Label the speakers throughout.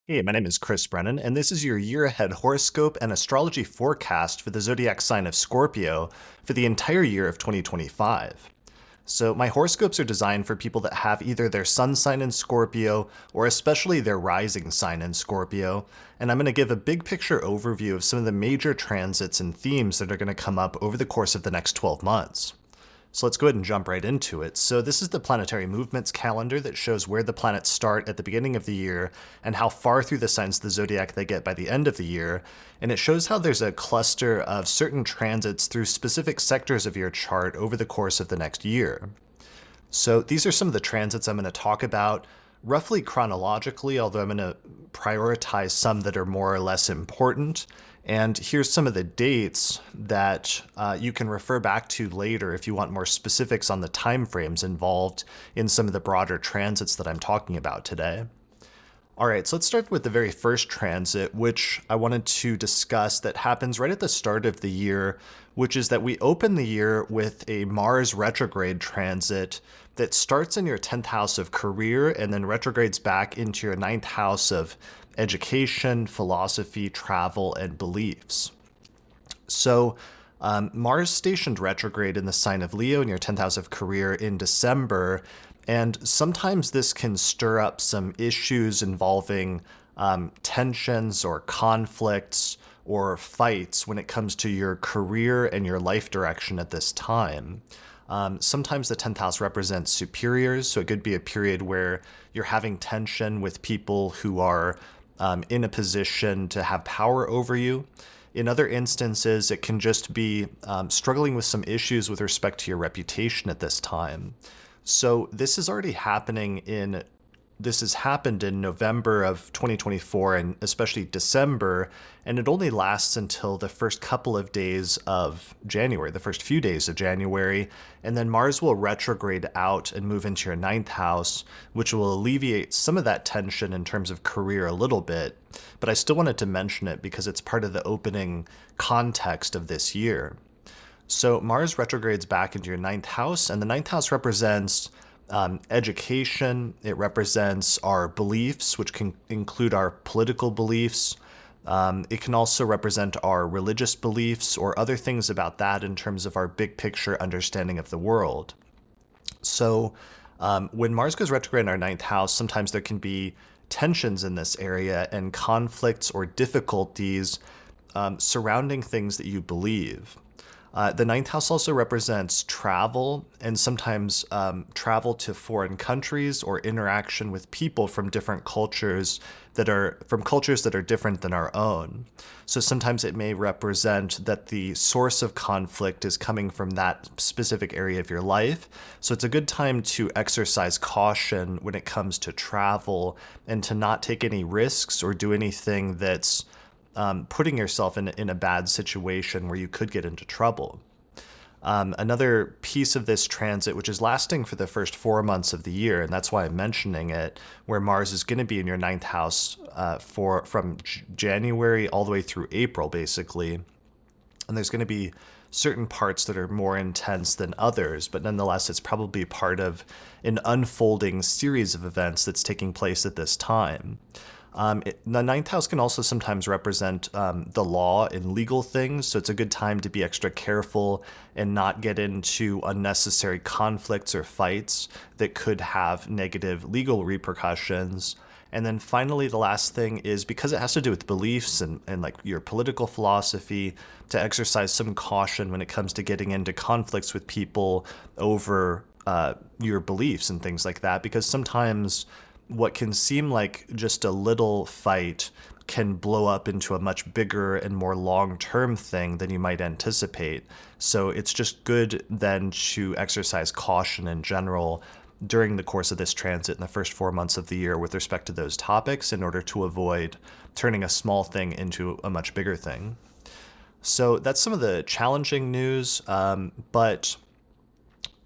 Speaker 1: Hey, my name is Chris Brennan, and this is your year ahead horoscope and astrology forecast for the zodiac sign of Scorpio for the entire year of 2025. So, my horoscopes are designed for people that have either their sun sign in Scorpio or especially their rising sign in Scorpio, and I'm going to give a big picture overview of some of the major transits and themes that are going to come up over the course of the next 12 months. So let's go ahead and jump right into it. So this is the planetary movements calendar that shows where the planets start at the beginning of the year and how far through the signs of the zodiac they get by the end of the year. And it shows how there's a cluster of certain transits through specific sectors of your chart over the course of the next year. So these are some of the transits I'm going to talk about roughly chronologically, although I'm going to prioritize some that are more or less important. And here's some of the dates that you can refer back to later if you want more specifics on the timeframes involved in some of the broader transits that I'm talking about today. All right, so let's start with the very first transit, which I wanted to discuss that happens right at the start of the year, which is that we open the year with a Mars retrograde transit that starts in your 10th house of career and then retrogrades back into your 9th house of education, philosophy, travel, and beliefs. So Mars stationed retrograde in the sign of Leo in your 10th house of career in December, and sometimes this can stir up some issues involving tensions or conflicts or fights when it comes to your career and your life direction at this time. Sometimes the 10th house represents superiors, so it could be a period where you're having tension with people who are in a position to have power over you. In other instances, it can just be struggling with some issues with respect to your reputation at this time. So this is already happening this has happened in November of 2024 and especially December, and it only lasts until the first couple of days of January, the first few days of January, and then Mars will retrograde out and move into your 9th house, which will alleviate some of that tension in terms of career a little bit. But I still wanted to mention it because it's part of the opening context of this year. So Mars retrogrades back into your 9th house, and the 9th house represents education. It represents our beliefs, which can include our political beliefs. It can also represent our religious beliefs or other things about that in terms of our big picture understanding of the world. So when Mars goes retrograde in our 9th house, sometimes there can be tensions in this area and conflicts or difficulties surrounding things that you believe. The 9th house also represents travel and sometimes travel to foreign countries or interaction with people from different cultures that are different than our own. So sometimes it may represent that the source of conflict is coming from that specific area of your life. So it's a good time to exercise caution when it comes to travel and to not take any risks or do anything that's putting yourself in a bad situation where you could get into trouble. Another piece of this transit, which is lasting for the first 4 months of the year, and that's why I'm mentioning it, where Mars is going to be in your 9th house from January all the way through April, basically. And there's going to be certain parts that are more intense than others, but nonetheless, it's probably part of an unfolding series of events that's taking place at this time. The 9th house can also sometimes represent the law and legal things, so it's a good time to be extra careful and not get into unnecessary conflicts or fights that could have negative legal repercussions. And then finally, the last thing is because it has to do with beliefs and like your political philosophy, to exercise some caution when it comes to getting into conflicts with people over your beliefs and things like that, because sometimes what can seem like just a little fight can blow up into a much bigger and more long-term thing than you might anticipate. So it's just good then to exercise caution in general during the course of this transit in the first 4 months of the year with respect to those topics in order to avoid turning a small thing into a much bigger thing. So that's some of the challenging news, but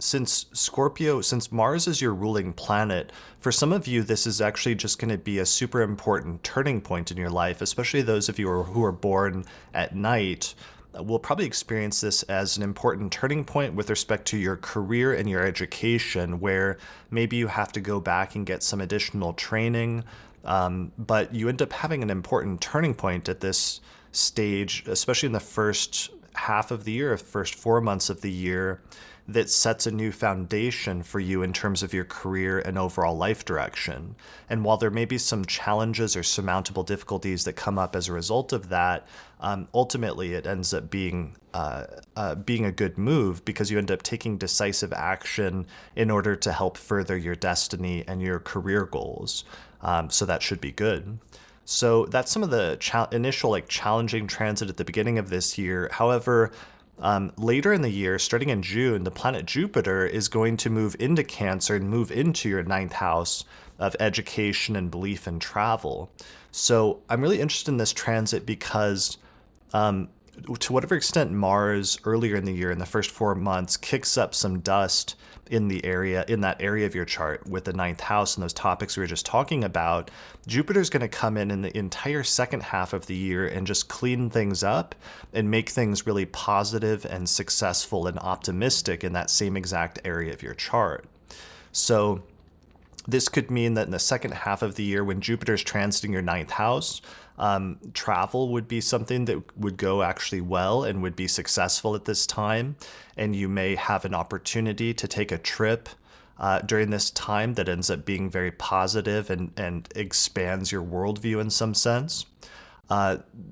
Speaker 1: since Mars is your ruling planet, for some of you, this is actually just going to be a super important turning point in your life, especially those of you who are born at night. Will probably experience this as an important turning point with respect to your career and your education, where maybe you have to go back and get some additional training But you end up having an important turning point at this stage, especially in the first half of the year, first 4 months of the year, that sets a new foundation for you in terms of your career and overall life direction. And while there may be some challenges or surmountable difficulties that come up as a result of that, ultimately it ends up being a good move, because you end up taking decisive action in order to help further your destiny and your career goals. So that should be good. So that's some of the initial challenging transit at the beginning of this year. However, later in the year, starting in June, the planet Jupiter is going to move into Cancer and move into your ninth house of education and belief and travel. So I'm really interested in this transit because to whatever extent Mars earlier in the year, in the first 4 months, kicks up some dust in that area of your chart with the ninth house and those topics we were just talking about, Jupiter's going to come in the entire second half of the year and just clean things up and make things really positive and successful and optimistic in that same exact area of your chart. So this could mean that in the second half of the year, when Jupiter's transiting your ninth house, travel would be something that would go actually well and would be successful at this time. And you may have an opportunity to take a trip during this time that ends up being very positive and expands your worldview in some sense.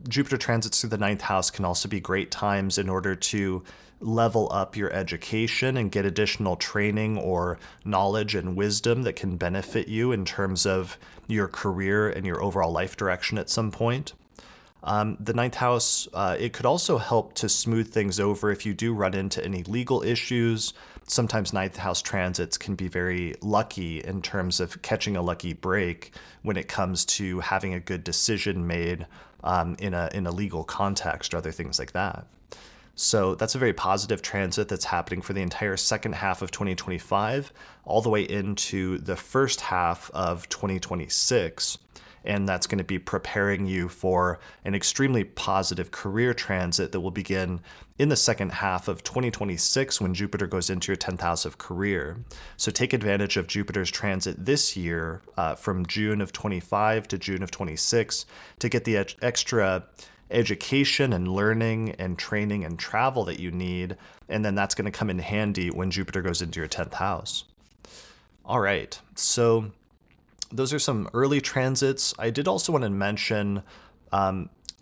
Speaker 1: Jupiter transits through the ninth house can also be great times in order to level up your education and get additional training or knowledge and wisdom that can benefit you in terms of your career and your overall life direction at some point. The ninth house, it could also help to smooth things over if you do run into any legal issues. Sometimes ninth house transits can be very lucky in terms of catching a lucky break when it comes to having a good decision made in a legal context or other things like that. So that's a very positive transit that's happening for the entire second half of 2025, all the way into the first half of 2026. And that's going to be preparing you for an extremely positive career transit that will begin in the second half of 2026 when Jupiter goes into your 10th house of career. So take advantage of Jupiter's transit this year from June of 25 to June of 26 to get the extra education and learning and training and travel that you need. And then that's going to come in handy when Jupiter goes into your 10th house. All right. So those are some early transits. I did also want to mention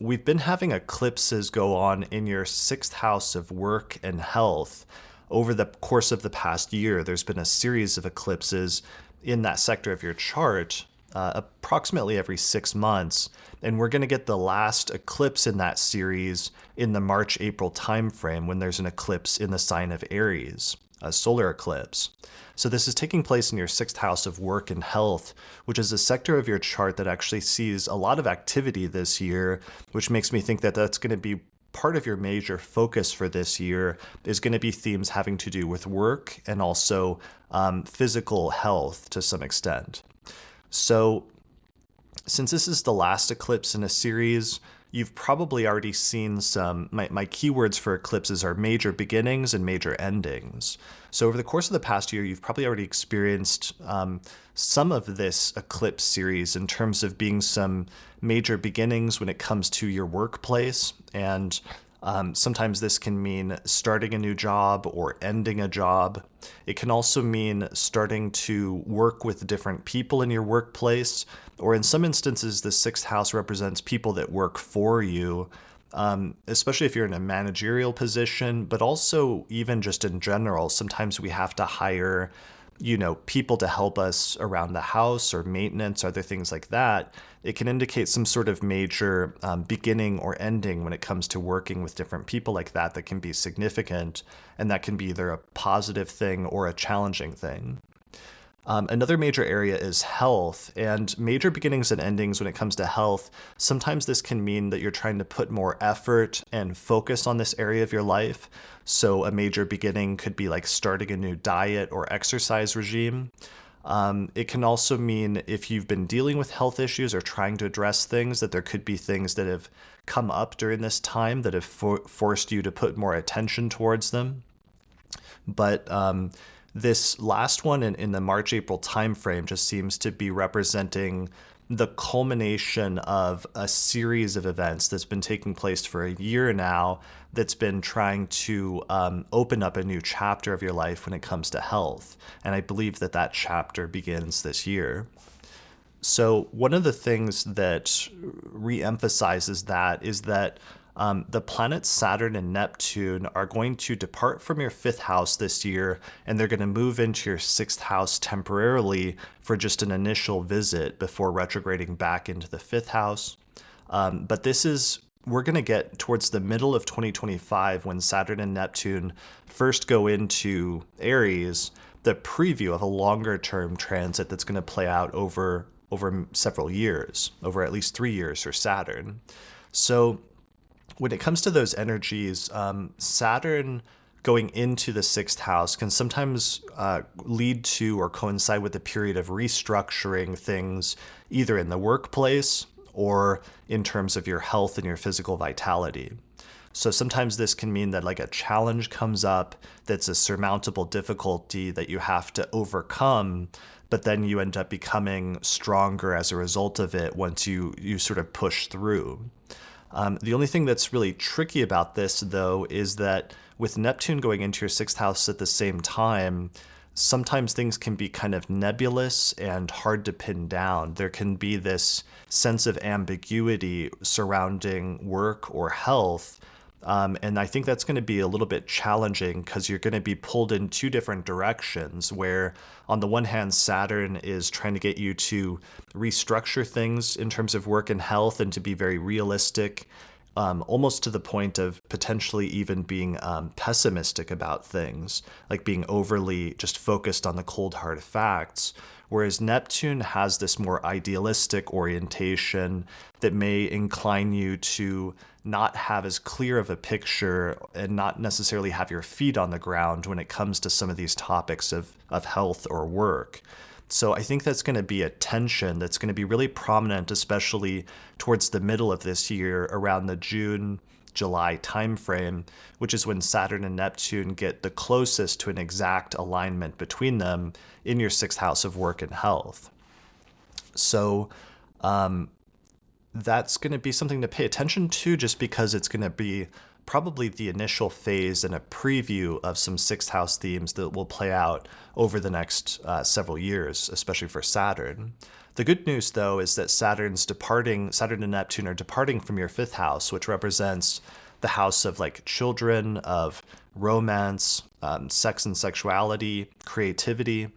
Speaker 1: we've been having eclipses go on in your 6th house of work and health. Over the course of the past year, there's been a series of eclipses in that sector of your chart, approximately every 6 months. And we're going to get the last eclipse in that series in the March-April timeframe when there's an eclipse in the sign of Aries, a solar eclipse. So this is taking place in your 6th house of work and health, which is a sector of your chart that actually sees a lot of activity this year, which makes me think that that's going to be part of your major focus for this year is going to be themes having to do with work and also physical health to some extent. So since this is the last eclipse in a series, you've probably already seen my keywords for eclipses are major beginnings and major endings. So over the course of the past year, you've probably already experienced some of this eclipse series in terms of being some major beginnings when it comes to your workplace. And sometimes this can mean starting a new job or ending a job. It can also mean starting to work with different people in your workplace, or in some instances, the 6th house represents people that work for you, especially if you're in a managerial position, but also even just in general. Sometimes we have to hire people to help us around the house or maintenance, other things like that. It can indicate some sort of major beginning or ending when it comes to working with different people like that can be significant, and that can be either a positive thing or a challenging thing. Another major area is health, and major beginnings and endings when it comes to health. Sometimes this can mean that you're trying to put more effort and focus on this area of your life. So a major beginning could be like starting a new diet or exercise regime. It can also mean if you've been dealing with health issues or trying to address things, that there could be things that have come up during this time that have forced you to put more attention towards them. But this last one in the March-April timeframe just seems to be representing the culmination of a series of events that's been taking place for a year now, that's been trying to open up a new chapter of your life when it comes to health. And I believe that that chapter begins this year. So one of the things that reemphasizes that is that the planets Saturn and Neptune are going to depart from your fifth house this year, and they're going to move into your sixth house temporarily for just an initial visit before retrograding back into the fifth house. But we're going to get towards the middle of 2025 when Saturn and Neptune first go into Aries, the preview of a longer term transit that's going to play out over several years, over at least 3 years for Saturn. So when it comes to those energies, Saturn going into the sixth house can sometimes lead to or coincide with a period of restructuring things, either in the workplace or in terms of your health and your physical vitality. So sometimes this can mean that like a challenge comes up that's a surmountable difficulty that you have to overcome, but then you end up becoming stronger as a result of it once you sort of push through. The only thing that's really tricky about this, though, is that with Neptune going into your sixth house at the same time, sometimes things can be kind of nebulous and hard to pin down. There can be this sense of ambiguity surrounding work or health. And I think that's going to be a little bit challenging because you're going to be pulled in two different directions where, on the one hand, Saturn is trying to get you to restructure things in terms of work and health and to be very realistic, almost to the point of potentially even being pessimistic about things, like being overly just focused on the cold hard facts. Whereas Neptune has this more idealistic orientation that may incline you to not have as clear of a picture and not necessarily have your feet on the ground when it comes to some of these topics of health or work. So I think that's going to be a tension that's going to be really prominent, especially towards the middle of this year, around the June-July timeframe, which is when Saturn and Neptune get the closest to an exact alignment between them in your sixth house of work and health. So that's going to be something to pay attention to, just because it's going to be probably the initial phase and a preview of some sixth house themes that will play out over the next several years, especially for Saturn. The good news, though, is that Saturn and Neptune are departing from your fifth house, which represents the house of like children, of romance, sex and sexuality, creativity.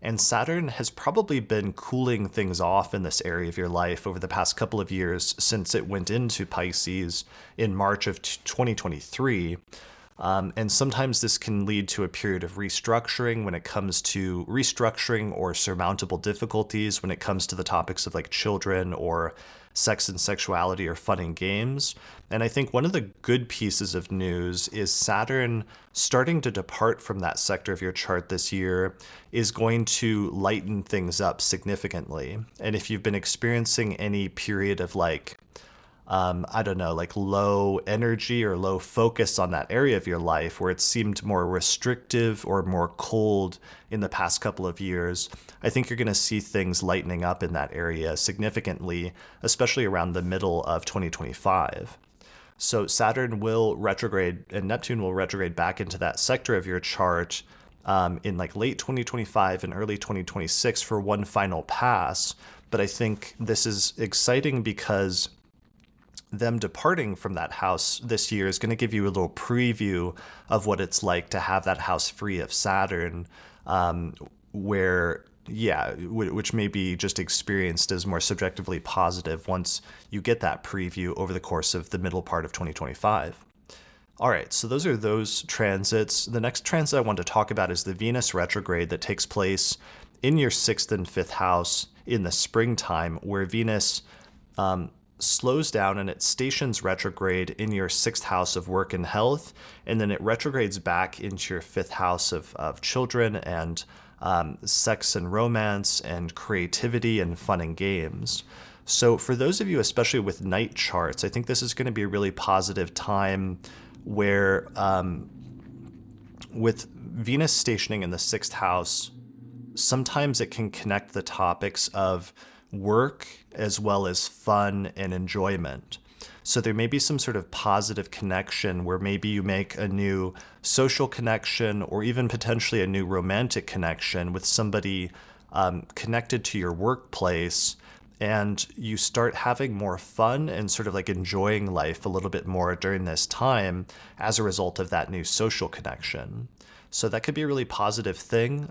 Speaker 1: And Saturn has probably been cooling things off in this area of your life over the past couple of years since it went into Pisces in March of 2023. And sometimes this can lead to a period of restructuring when it comes to restructuring or surmountable difficulties when it comes to the topics of like children or sex and sexuality or fun and games. And I think one of the good pieces of news is Saturn starting to depart from that sector of your chart this year is going to lighten things up significantly. And if you've been experiencing any period of like low energy or low focus on that area of your life where it seemed more restrictive or more cold in the past couple of years, I think you're going to see things lightening up in that area significantly, especially around the middle of 2025. So Saturn will retrograde and Neptune will retrograde back into that sector of your chart in like late 2025 and early 2026 for one final pass. But I think this is exciting because them departing from that house this year is going to give you a little preview of what it's like to have that house free of Saturn, which may be just experienced as more subjectively positive once you get that preview over the course of the middle part of 2025. All right, so those are those transits. The next transit I want to talk about is the Venus retrograde that takes place in your sixth and fifth house in the springtime, where Venus slows down and it stations retrograde in your sixth house of work and health, and then it retrogrades back into your fifth house of children and sex and romance and creativity and fun and games. So for those of you, especially with night charts, I think this is going to be a really positive time where with Venus stationing in the sixth house, sometimes it can connect the topics of work as well as fun and enjoyment. So there may be some sort of positive connection where maybe you make a new social connection or even potentially a new romantic connection with somebody connected to your workplace, and you start having more fun and sort of like enjoying life a little bit more during this time as a result of that new social connection. So that could be a really positive thing.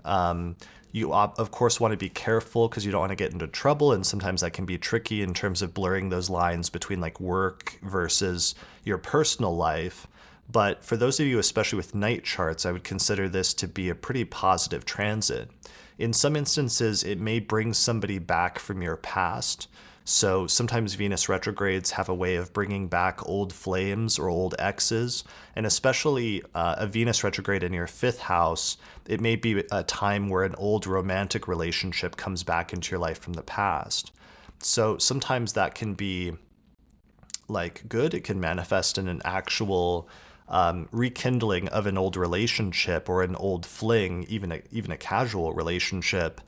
Speaker 1: You, of course, want to be careful because you don't want to get into trouble, and sometimes that can be tricky in terms of blurring those lines between like work versus your personal life. But for those of you, especially with night charts, I would consider this to be a pretty positive transit. In some instances, it may bring somebody back from your past. So sometimes Venus retrogrades have a way of bringing back old flames or old exes, and especially a Venus retrograde in your fifth house, it may be a time where an old romantic relationship comes back into your life from the past. So sometimes that can be like good. It can manifest in an actual rekindling of an old relationship or an old fling, even a casual relationship.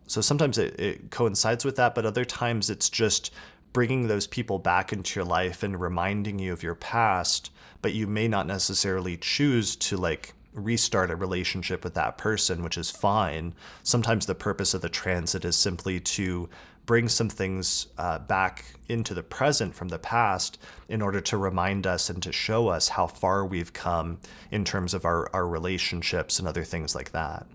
Speaker 1: So sometimes it coincides with that, but other times it's just bringing those people back into your life and reminding you of your past, but you may not necessarily choose to like restart a relationship with that person, which is fine. Sometimes the purpose of the transit is simply to bring some things back into the present from the past in order to remind us and to show us how far we've come in terms of our relationships and other things like that.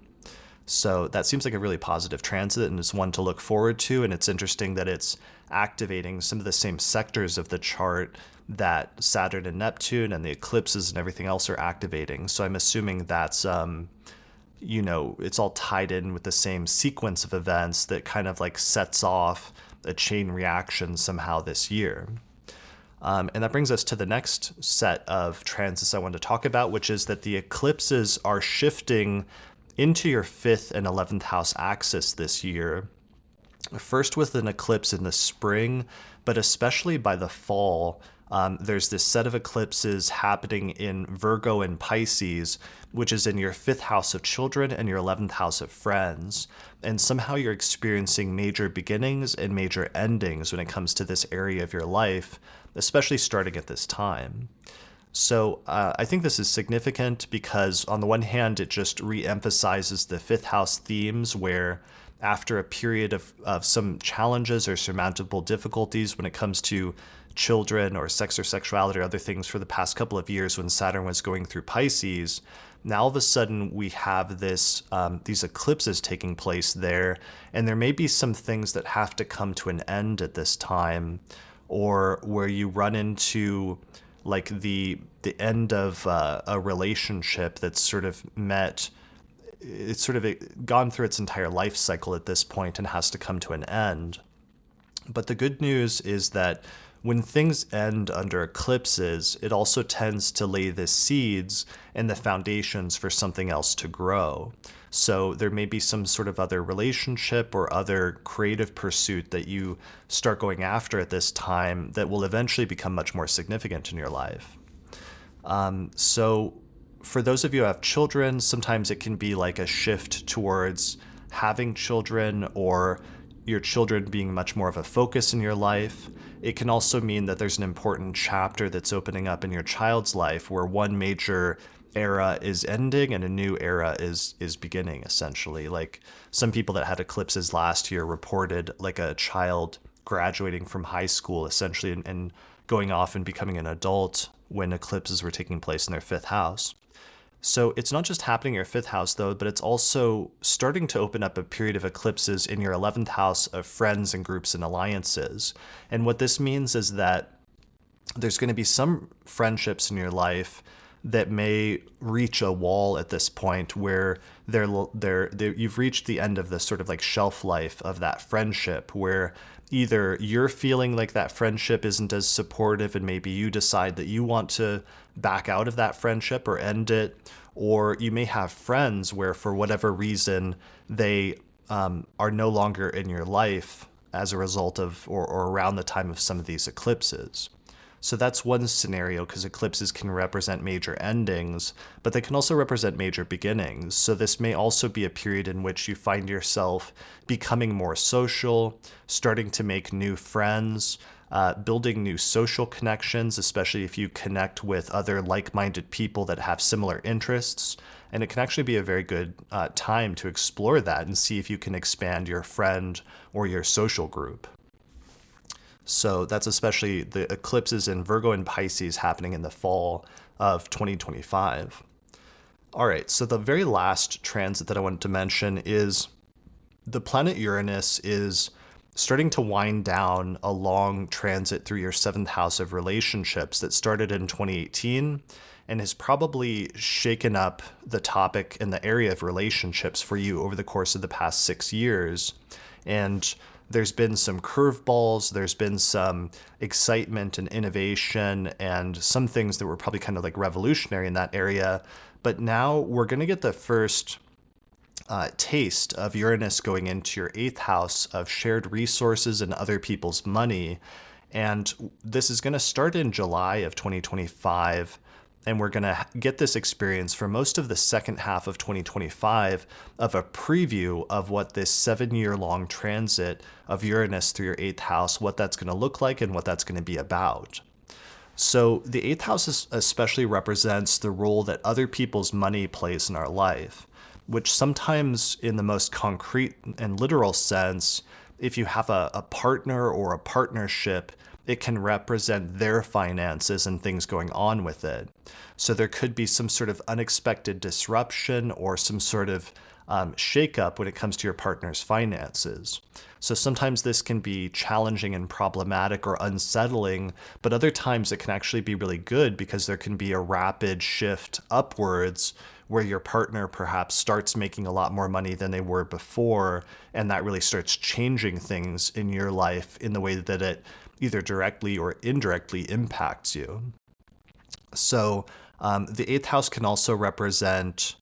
Speaker 1: So that seems like a really positive transit, and it's one to look forward to. And it's interesting that it's activating some of the same sectors of the chart that Saturn and Neptune and the eclipses and everything else are activating. So I'm assuming that's, it's all tied in with the same sequence of events that kind of like sets off a chain reaction somehow this year. And that brings us to the next set of transits I wanted to talk about, which is that the eclipses are shifting into your 5th and 11th house axis this year. First with an eclipse in the spring, but especially by the fall, there's this set of eclipses happening in Virgo and Pisces, which is in your 5th house of children and your 11th house of friends. And somehow you're experiencing major beginnings and major endings when it comes to this area of your life, especially starting at this time. So I think this is significant because on the one hand, it just re-emphasizes the 5th house themes where after a period of some challenges or surmountable difficulties when it comes to children or sex or sexuality or other things for the past couple of years when Saturn was going through Pisces, now all of a sudden we have these eclipses taking place there, and there may be some things that have to come to an end at this time, or where you run into like the end of a relationship that's sort of it's sort of gone through its entire life cycle at this point and has to come to an end. But the good news is that when things end under eclipses, it also tends to lay the seeds and the foundations for something else to grow. So there may be some sort of other relationship or other creative pursuit that you start going after at this time that will eventually become much more significant in your life. So for those of you who have children, sometimes it can be like a shift towards having children or your children being much more of a focus in your life. It can also mean that there's an important chapter that's opening up in your child's life where one major era is ending and a new era is beginning, essentially. Like some people that had eclipses last year reported like a child graduating from high school essentially and going off and becoming an adult when eclipses were taking place in their 5th house. So it's not just happening in your 5th house though, but it's also starting to open up a period of eclipses in your 11th house of friends and groups and alliances. And what this means is that there's going to be some friendships in your life that may reach a wall at this point where you've reached the end of the sort of like shelf life of that friendship, where either you're feeling like that friendship isn't as supportive and maybe you decide that you want to back out of that friendship or end it, or you may have friends where for whatever reason they are no longer in your life as a result of or around the time of some of these eclipses. So that's one scenario, because eclipses can represent major endings, but they can also represent major beginnings. So this may also be a period in which you find yourself becoming more social, starting to make new friends, building new social connections, especially if you connect with other like-minded people that have similar interests. And it can actually be a very good time to explore that and see if you can expand your friend or your social group. So that's especially the eclipses in Virgo and Pisces happening in the fall of 2025. All right, so the very last transit that I wanted to mention is the planet Uranus is starting to wind down a long transit through your seventh house of relationships that started in 2018 and has probably shaken up the topic in the area of relationships for you over the course of the past 6 years. And there's been some curveballs, there's been some excitement and innovation, and some things that were probably kind of like revolutionary in that area. But now we're going to get the first taste of Uranus going into your eighth house of shared resources and other people's money. And this is going to start in July of 2025. And we're going to get this experience for most of the second half of 2025 of a preview of what this 7-year-long transit of Uranus through your eighth house, what that's going to look like and what that's going to be about. So the eighth house especially represents the role that other people's money plays in our life, which sometimes in the most concrete and literal sense, if you have a partner or a partnership, it can represent their finances and things going on with it. So there could be some sort of unexpected disruption or some sort of shakeup when it comes to your partner's finances. So sometimes this can be challenging and problematic or unsettling, but other times it can actually be really good because there can be a rapid shift upwards where your partner perhaps starts making a lot more money than they were before, and that really starts changing things in your life in the way that it either directly or indirectly impacts you. So the eighth house can also represent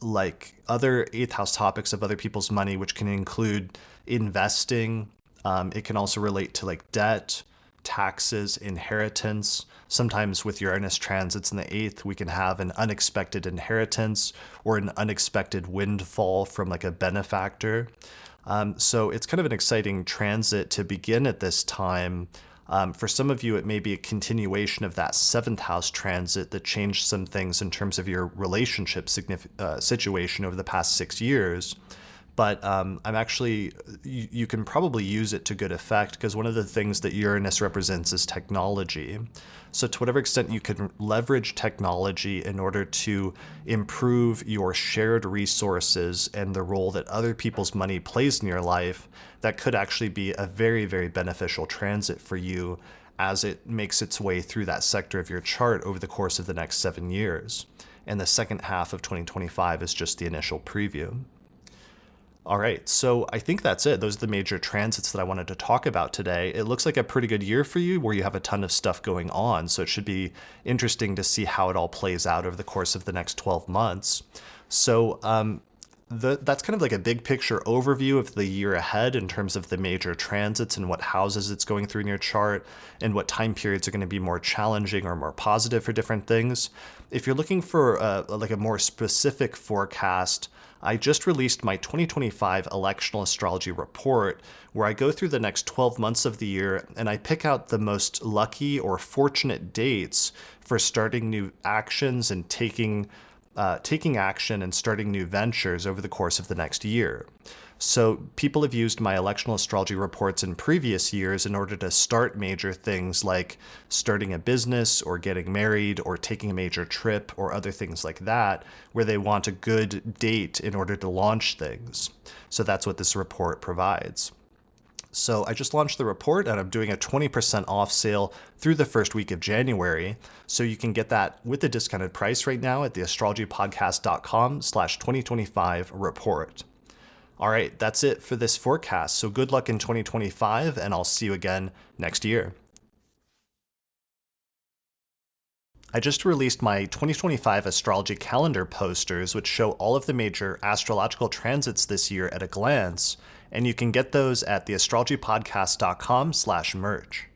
Speaker 1: like other eighth house topics of other people's money, which can include investing. It can also relate to like debt, taxes, inheritance. Sometimes with Uranus transits in the eighth, we can have an unexpected inheritance or an unexpected windfall from like a benefactor. So it's kind of an exciting transit to begin at this time. For some of you, it may be a continuation of that seventh house transit that changed some things in terms of your relationship situation over the past 6 years. But you can probably use it to good effect because one of the things that Uranus represents is technology. So to whatever extent you can leverage technology in order to improve your shared resources and the role that other people's money plays in your life, that could actually be a very, very beneficial transit for you as it makes its way through that sector of your chart over the course of the next 7 years. And the second half of 2025 is just the initial preview. All right, so I think that's it. Those are the major transits that I wanted to talk about today. It looks like a pretty good year for you where you have a ton of stuff going on, so it should be interesting to see how it all plays out over the course of the next 12 months. So that's kind of like a big picture overview of the year ahead in terms of the major transits and what houses it's going through in your chart and what time periods are going to be more challenging or more positive for different things. If you're looking for like a more specific forecast, I just released my 2025 electional astrology report where I go through the next 12 months of the year and I pick out the most lucky or fortunate dates for starting new actions and taking action and starting new ventures over the course of the next year. So people have used my electional astrology reports in previous years in order to start major things like starting a business or getting married or taking a major trip or other things like that, where they want a good date in order to launch things. So that's what this report provides. So I just launched the report and I'm doing a 20% off sale through the first week of January. So you can get that with the discounted price right now at theastrologypodcast.com/2025 report. All right, that's it for this forecast. So good luck in 2025 and I'll see you again next year. I just released my 2025 astrology calendar posters, which show all of the major astrological transits this year at a glance, and you can get those at theastrologypodcast.com/merch.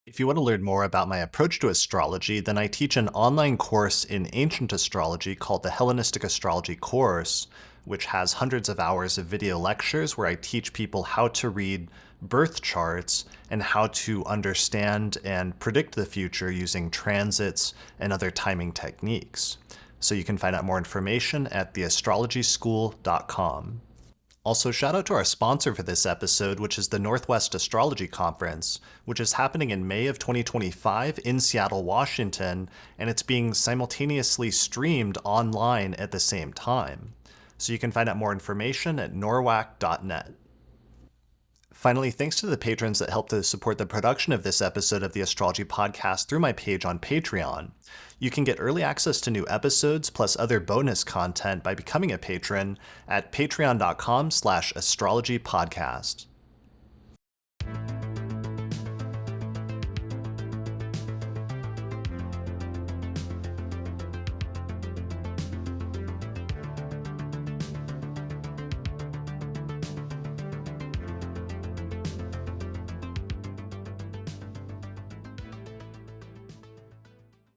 Speaker 1: If you want to learn more about my approach to astrology, then I teach an online course in ancient astrology called the Hellenistic Astrology course, which has hundreds of hours of video lectures where I teach people how to read birth charts and how to understand and predict the future using transits and other timing techniques. So you can find out more information at theastrologyschool.com. Also, shout out to our sponsor for this episode, which is the Northwest Astrology Conference, which is happening in May of 2025 in Seattle, Washington, and it's being simultaneously streamed online at the same time. So you can find out more information at norwac.net. Finally, thanks to the patrons that helped to support the production of this episode of the Astrology Podcast through my page on Patreon. You can get early access to new episodes plus other bonus content by becoming a patron at patreon.com/astrologypodcast.